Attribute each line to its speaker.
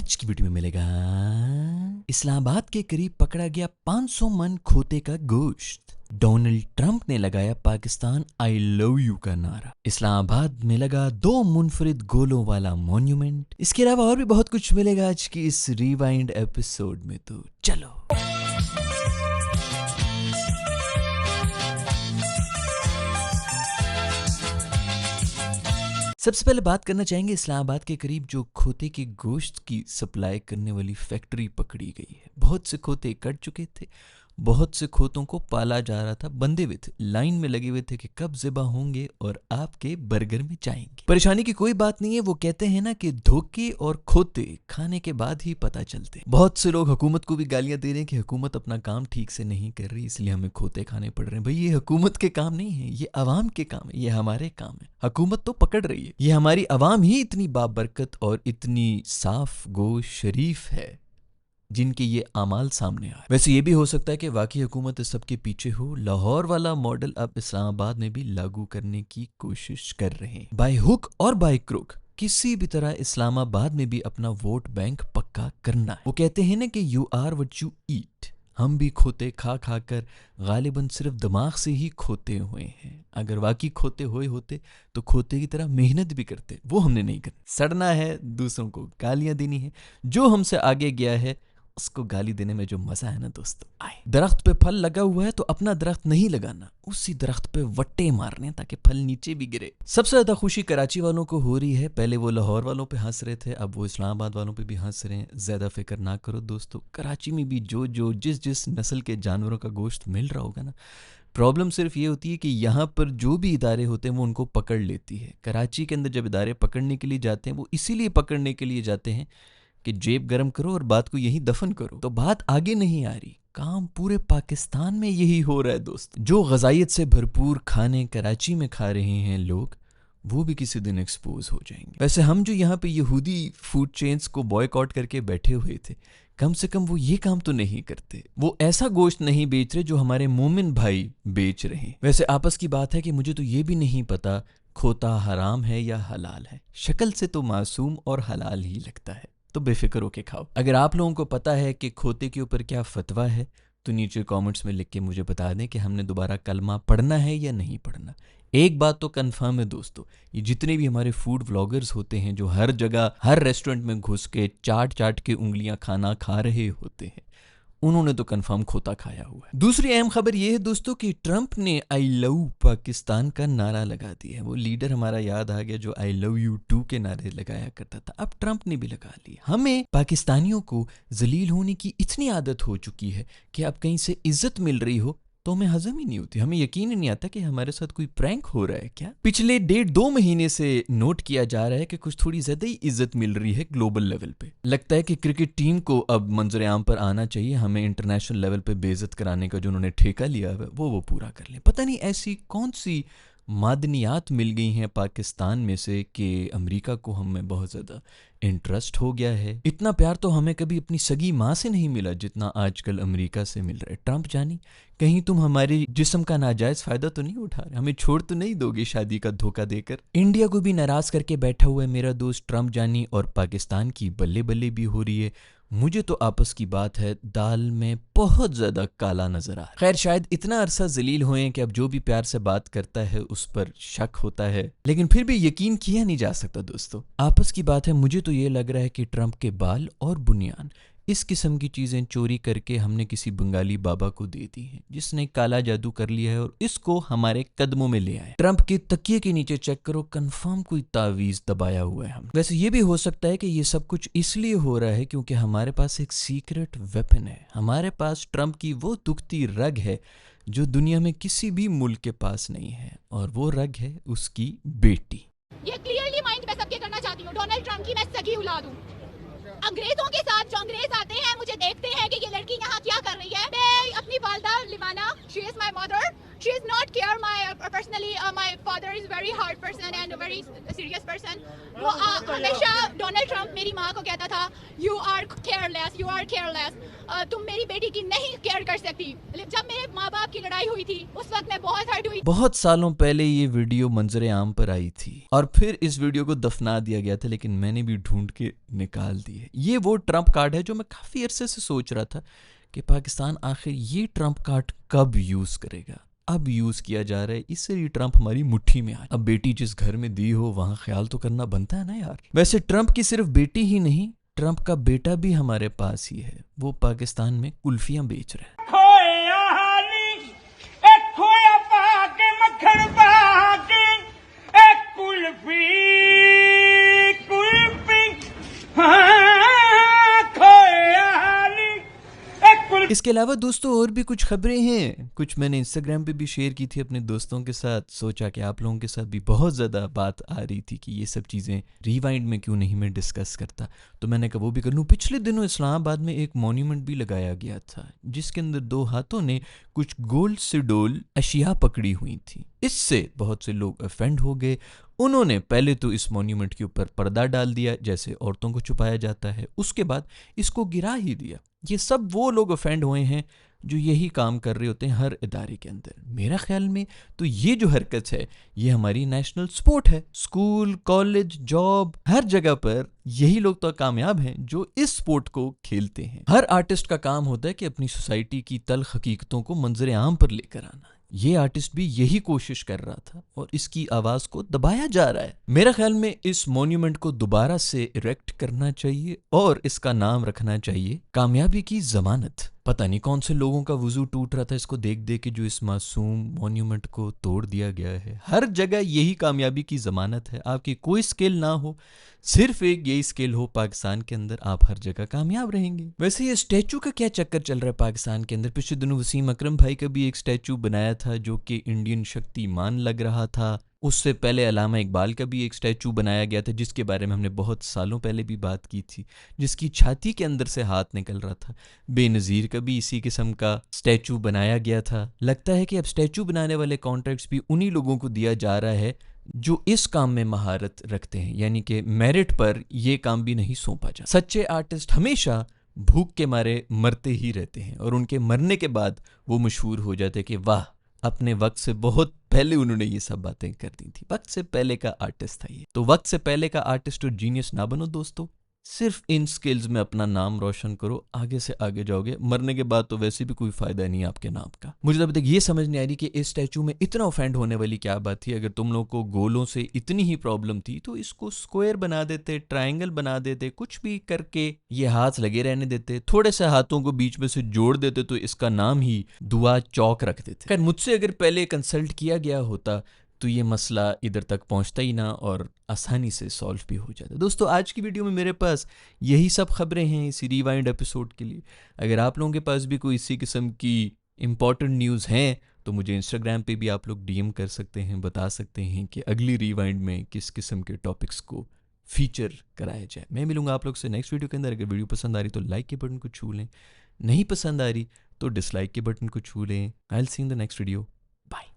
Speaker 1: आज की वीडियो में मिलेगा इस्लामाबाद के करीब पकड़ा गया 500 मन खोते का गोश्त। डोनाल्ड ट्रंप ने लगाया पाकिस्तान आई लव यू का नारा। इस्लामाबाद में लगा 2 मुनफरिद गोलों वाला मॉन्यूमेंट। इसके अलावा और भी बहुत कुछ मिलेगा आज की इस रिवाइंड एपिसोड में, तो चलो। सबसे पहले बात करना चाहेंगे इस्लामाबाद के करीब जो खोते के गोश्त की सप्लाई करने वाली फैक्ट्री पकड़ी गई है। बहुत से खोते कट चुके थे, बहुत से खोतों को पाला जा रहा था, बंधे हुए थे, लाइन में लगे हुए थे कि कब ज़िबा होंगे और आपके बर्गर में जाएंगे। परेशानी की कोई बात नहीं है, वो कहते हैं ना कि धोखे और खोते खाने के बाद ही पता चलते। बहुत से लोग हुकूमत को भी गालियां दे रहे हैं कि हुकूमत अपना काम ठीक से नहीं कर रही, इसलिए हमें खोते खाने पड़ रहे हैं। भाई ये हुकूमत के काम नहीं है, ये अवाम के काम है, ये हमारे काम है। हुकूमत तो पकड़ रही है, ये हमारी अवाम ही इतनी बाबरकत और इतनी साफ गो शरीफ है जिनके ये आमाल सामने आए। वैसे ये भी हो सकता है कि वाकई हुकूमत इस सब के पीछे हो। लाहौर वाला मॉडल अब इस्लामाबाद में भी लागू करने की कोशिश कर रहे हैं। बाय हुक और बाय क्रुक किसी भी तरह इस्लामाबाद में भी अपना वोट बैंक पक्का करना है। वो कहते हैं ना कि you are what you eat. हम भी खोते खा खा कर गालिबन सिर्फ दिमाग से ही खोते हुए हैं। अगर वाकई खोते हुए होते तो खोते की तरह मेहनत भी करते, वो हमने नहीं करनी। सड़ना है, दूसरों को गालियां देनी है, जो हमसे आगे गया है उसको गाली देने में जो मजा है ना दोस्तों, आए। दरख्त पे फल लगा हुआ है तो अपना दरख्त नहीं लगाना, उसी दरख्त पे वट्टे मारने ताकि फल नीचे भी गिरे। सबसे ज्यादा खुशी कराची वालों को हो रही है। पहले वो लाहौर वालों पे हंस रहे थे, अब वो इस्लामाबाद वालों पे भी हंस रहे हैं। ज्यादा फिक्र ना करो दोस्तों, कराची में भी जो जिस नस्ल के जानवरों का गोश्त मिल रहा होगा ना, प्रॉब्लम सिर्फ ये होती है कि यहाँ पर जो भी इदारे होते हैं वो उनको पकड़ लेती है। कराची के अंदर जब इदारे पकड़ने के लिए जाते हैं वो इसीलिए पकड़ने के लिए जाते हैं कि जेब गरम करो और बात को यही दफन करो, तो बात आगे नहीं आ रही। काम पूरे पाकिस्तान में यही हो रहा है दोस्त। जो ग़ज़ाइयत से भरपूर खाने कराची में खा रहे हैं लोग, वो भी किसी दिन एक्सपोज हो जाएंगे। वैसे हम जो यहाँ पे यहूदी फूड चेन्स को बॉयकॉट करके बैठे हुए थे, कम से कम वो ये काम तो नहीं करते। वो ऐसा गोश्त नहीं बेच रहे जो हमारे मोमिन भाई बेच रहे हैं। वैसे आपस की बात है कि मुझे तो ये भी नहीं पता खोता हराम है या हलाल है। शक्ल से तो मासूम और हलाल ही लगता है, तो बेफिक्र होके खाओ। अगर आप लोगों को पता है कि खोते के ऊपर क्या फतवा है तो नीचे कमेंट्स में लिख के मुझे बता दें कि हमने दोबारा कलमा पढ़ना है या नहीं पढ़ना। एक बात तो कंफर्म है दोस्तों, ये जितने भी हमारे फूड व्लॉगर्स होते हैं जो हर जगह हर रेस्टोरेंट में घुस के चाट के उंगलियां खाना खा रहे होते हैं, उन्होंने तो कंफर्म खोता खाया हुआ है। दूसरी अहम खबर यह है दोस्तों कि ट्रंप ने आई लव पाकिस्तान का नारा लगा दिया है। वो लीडर हमारा याद आ गया जो आई लव यू टू के नारे लगाया करता था, अब ट्रंप ने भी लगा लिया। हमें पाकिस्तानियों को जलील होने की इतनी आदत हो चुकी है कि अब कहीं से इज्जत मिल रही हो तो हमें हजम ही नहीं होती। हमें यकीन ही नहीं आता कि हमारे साथ कोई प्रैंक हो रहा है क्या। पिछले 1.5-2 महीने से नोट किया जा रहा है कि कुछ थोड़ी ज्यादा ही इज्जत मिल रही है ग्लोबल लेवल पे। लगता है कि क्रिकेट टीम को अब मंजर आम पर आना चाहिए। हमें इंटरनेशनल लेवल पे बेइज्जत कराने का जो उन्होंने ठेका लिया है वो पूरा कर लें। पता नहीं ऐसी कौन सी मादनियात मिल गई हैं पाकिस्तान में से कि अमेरिका को हमें बहुत ज़्यादा इंटरेस्ट हो गया है। इतना प्यार तो हमें कभी अपनी सगी माँ से नहीं मिला जितना आजकल अमेरिका से मिल रहा है। ट्रंप जानी कहीं तुम हमारे जिस्म का नाजायज फायदा तो नहीं उठा रहे, हमें छोड़ तो नहीं दोगे शादी का धोखा देकर। इंडिया को भी नाराज करके बैठा हुआ है मेरा दोस्त ट्रंप जानी, और पाकिस्तान की बल्ले बल्ले भी हो रही है। मुझे तो आपस की बात है दाल में बहुत ज्यादा काला नजर आ रहा है। खैर शायद इतना अरसा जलील हुए कि अब जो भी प्यार से बात करता है उस पर शक होता है, लेकिन फिर भी यकीन किया नहीं जा सकता दोस्तों। आपस की बात है, मुझे तो ये लग रहा है कि ट्रंप के बाल और बुनियान इस किस्म की चीजें चोरी करके हमने किसी बंगाली बाबा को दे दी हैं जिसने काला जादू कर लिया है और इसको हमारे कदमों में ले आए। ट्रंप के तकिए के नीचे चेक करो, कंफर्म कोई तावीज दबाया हुआ है हम। वैसे ये भी हो सकता है कि ये सब कुछ इसलिए हो रहा है क्योंकि हमारे पास एक सीक्रेट वेपन है। हमारे पास ट्रंप की वो दुखती रग है जो दुनिया में किसी भी मुल्क के पास नहीं है, और वो रग है उसकी बेटी।
Speaker 2: ये क्लियरली माइंड में सबके करना चाहती हूँ, डोनाल्ड ट्रंप की मैं सगी औलाद हूँ। अंग्रेजों के साथ जो अंग्रेज आते हैं मुझे देखते हैं कि ये लड़की यहाँ क्या कर रही है। मैं अपनी वालदा लिवाना, she is my mother, She is not care my personally. My father is very hard person and a very serious person. वो हमेशा डोनाल्ड ट्रंप मेरी माँ को कहता था you are careless, you are careless. तुम मेरी बेटी की नहीं केयर कर सकती. जब मेरे माँ बाप की लड़ाई हुई थी उस वक्त मैं बहुत हर्ट हुई.
Speaker 1: बहुत सालों पहले ये वीडियो मंजरे आम पर आई थी और फिर इस वीडियो को दफना दिया गया था, लेकिन मैंने भी ढूंढ के निकाल दी है. ये वो ट्रंप कार्ड है जो मैं काफ़ी अरसे से सोच रहा था कि पाकिस्तान आखिर ये ट्रंप कार्ड कब यूज़ करेगा. अब यूज़ किया जा रहा है, इसलिए ट्रंप हमारी मुट्ठी में आए. अब बेटी जिस घर में दी हो वहाँ ख्याल तो करना बनता है ना यार. वैसे ट्रंप की सिर्फ बेटी ही नहीं, ट्रंप का बेटा भी हमारे पास ही है. वो पाकिस्तान में कुल्फियाँ बेच रहा है. इसके अलावा दोस्तों और भी कुछ खबरें हैं. कुछ मैंने इंस्टाग्राम पे भी शेयर की थी अपने दोस्तों के साथ. सोचा कि आप लोगों के साथ भी बहुत ज़्यादा बात आ रही थी कि ये सब चीज़ें रिवाइंड में क्यों नहीं मैं डिस्कस करता, तो मैंने कहा वो भी कर लूँ. पिछले दिनों इस्लामाबाद में एक मॉन्यूमेंट भी लगाया गया था जिसके अंदर दो हाथों ने कुछ गोल से डोल अशिया पकड़ी हुई थी. इससे बहुत से लोग ऑफेंड हो गए. उन्होंने पहले तो इस मॉन्यूमेंट के ऊपर पर्दा डाल दिया जैसे औरतों को छुपाया जाता है, उसके बाद इसको गिरा ही दिया. ये सब वो लोग ऑफेंड हुए हैं जो यही काम कर रहे होते हैं हर इदारे के अंदर. मेरा ख्याल में तो ये जो हरकत है ये हमारी नेशनल स्पोर्ट है. स्कूल, कॉलेज, जॉब, हर जगह पर यही लोग तो कामयाब हैं जो इस स्पोर्ट को खेलते हैं. हर आर्टिस्ट का काम होता है कि अपनी सोसाइटी की तल्ख हकीकतों को मंजर आम पर लेकर आना. ये आर्टिस्ट भी यही कोशिश कर रहा था और इसकी आवाज को दबाया जा रहा है. मेरा ख्याल में इस मॉन्यूमेंट को दोबारा से इरेक्ट करना चाहिए और इसका नाम रखना चाहिए कामयाबी की जमानत. पता नहीं कौन से लोगों का वजू टूट रहा था इसको देख देख के जो इस मासूम मॉन्यूमेंट को तोड़ दिया गया है. हर जगह यही कामयाबी की जमानत है. आपकी कोई स्किल ना हो, सिर्फ एक यही स्किल हो पाकिस्तान के अंदर, आप हर जगह कामयाब रहेंगे. वैसे ये स्टैचू का क्या चक्कर चल रहा है पाकिस्तान के अंदर? पिछले दिनों वसीम अकरम भाई का भी एक स्टैचू बनाया था जो कि इंडियन शक्तिमान लग रहा था. उससे पहले अलामा इकबाल का भी एक स्टैचू बनाया गया था जिसके बारे में हमने बहुत सालों पहले भी बात की थी, जिसकी छाती के अंदर से हाथ निकल रहा था. बेनज़ीर का भी इसी किस्म का स्टैचू बनाया गया था. लगता है कि अब स्टैचू बनाने वाले कॉन्ट्रैक्ट्स भी उन्हीं लोगों को दिया जा रहा है जो इस काम में महारत रखते हैं, यानी कि मेरिट पर ये काम भी नहीं सौंपा जाता. सच्चे आर्टिस्ट हमेशा भूख के मारे मरते ही रहते हैं और उनके मरने के बाद वो मशहूर हो जाते हैं कि वाह, अपने वक्त से बहुत पहले उन्होंने ये सब बातें कर दी थी. वक्त से पहले का आर्टिस्ट था ये. तो वक्त से पहले का आर्टिस्ट और जीनियस ना बनो दोस्तों. सिर्फ इन स्किल्स में अपना नाम रोशन करो, आगे से आगे जाओगे. मरने के बाद तो वैसे भी कोई फायदा नहीं आपके नाम का. मुझे अभी तक ये समझ नहीं आ रही कि इस स्टैचू में इतना ऑफेंड होने वाली क्या बात थी. अगर तुम लोग को गोलों से इतनी ही प्रॉब्लम थी तो इसको स्क्वायर बना देते, ट्रायंगल बना देते, कुछ भी करके ये हाथ लगे रहने देते, थोड़े से हाथों को बीच में से जोड़ देते तो इसका नाम ही दुआ चौक रख देते. खैर, मुझसे अगर पहले कंसल्ट किया गया होता तो ये मसला इधर तक पहुंचता ही ना और आसानी से सॉल्व भी हो जाता. दोस्तों, आज की वीडियो में मेरे पास यही सब खबरें हैं इसी रिवाइंड एपिसोड के लिए. अगर आप लोगों के पास भी कोई इसी किस्म की इंपॉर्टेंट न्यूज़ हैं तो मुझे इंस्टाग्राम पे भी आप लोग डीएम कर सकते हैं, बता सकते हैं कि अगली रिवाइंड में किस किस्म के टॉपिक्स को फीचर कराया जाए. मैं मिलूंगा आप लोग से नेक्स्ट वीडियो के अंदर. अगर वीडियो पसंद आ रही तो लाइक के बटन को छू लें, नहीं पसंद आ रही तो डिसलाइक के बटन को छू लें. I will see in the next video. Bye.